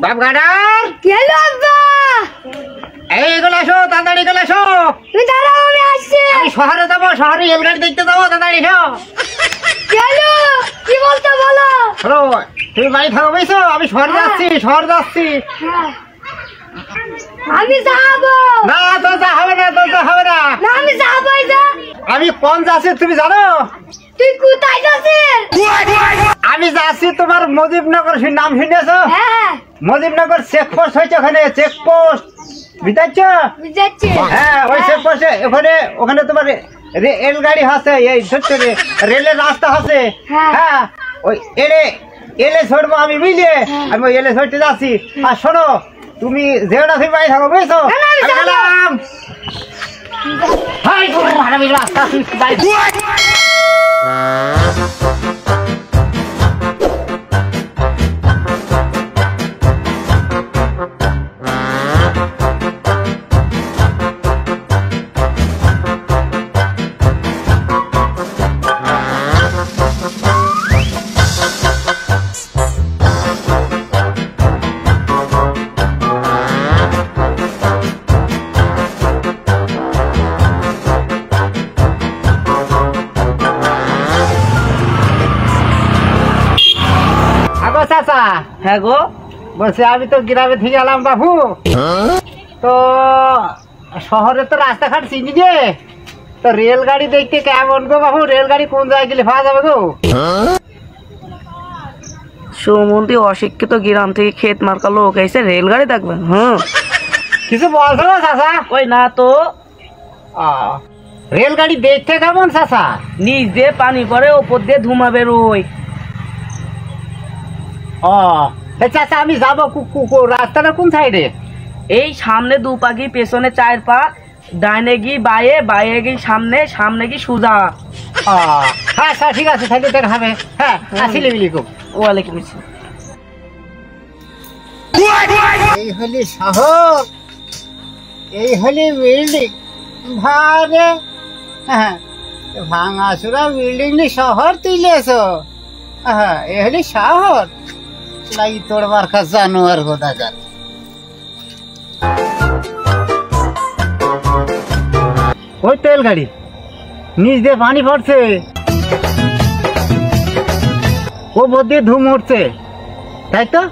বাপ গাডার কেলো আব্বা এই গলা এসো তাড়াতাড়ি গলা এসো তুমি দাঁড়াও আমি আসছি আমি শহরে যাবো শহরে রেলগাড়ি দেখতে যাবো তাড়াতাড়ি এসো কেলো কি বলতে বলো হ্যালো তুমি বাড়ি থাকো বুঝছো আমি শহরে যাচ্ছি আমি যাবো না তো যা হবে না না আমি যাবোই না আমি কোন যাচ্ছি তুমি জানো তুই কোথায় যাচ্ছিস আমি যাচ্ছি তোমার মজিবনগর নাম শুনেছো হ্যাঁ মজিবনগর চেকপোস্ট হয়েছে ওখানে চেকপোস্ট বুঝতে বুঝাচ্ছি হ্যাঁ ওই চেকপোস্টে ওখানে তোমার রেলগাড়ি আছে এই ছোট্ট রেলের রাস্তা আছে হ্যাঁ ওই এলে ছড়বো আমি বুঝলে আমি ওই এলে ছড়তে যাচ্ছি আর শোনো তুমি যেওটা তুমি বাড়ি থাকো বুঝছো গেলাম রাস্তা তুমি বাড়ি চাচা হ্যাঁ গো বলছি আমি তো গ্রামে থেকে এলাম বাবু তো শহরে তো রাস্তাঘাট চিনি যে তো রেলগাড়ি দেখতে কেমন গো বাবু রেলগাড়ি কোন জায়গায় গেলে পাওয়া যাবে গো সুমন্তি অশিক্ষিত গ্রাম থেকে ক্ষেত মার্কা লোক এসে রেলগাড়ি দেখবেন কিছু বলছো না চাচা ওই না তো রেলগাড়ি দেখতে কেমন চাচা নিচ দিয়ে পানি পরে ওপর দিয়ে ধুমা বেরোয় চাচা আমি যাবো রাস্তাটা কোন সাইডে এই সামনে দু পাখি পেছনে চার পা ডাইনে গিয়ে বাইয়ে গিয়ে সামনে গিয়ে সুজা হ্যাঁ স্যার ঠিক আছে তাহলে দেখা হবে হ্যাঁ আসিলে বিলিকুম ওয়ালাইকুম আসসালাম এই হলি শহর এই হলি বিল্ডিং ভারে হ্যাঁ ভাঙাচুরা বিল্ডিং নি শহর তুইলেছ হ্যাঁ এই হলি শহর লাই তোড়বার খা জানোয়ার কোথাকার ওই তেল গাড়ি নিচ দিয়ে পানি পড়ছে ও বোধ দিয়ে ধুম উঠছে তাই তো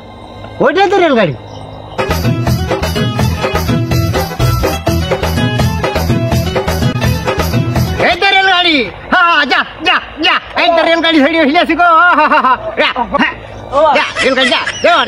ওইটাই তো রেলগাড়ি এই তো রেলগাড়ি হ্যাঁ যা যা যা এই তো রেলগাড়ি ধরে হিলেছি গো রেলগাড়ি যা যা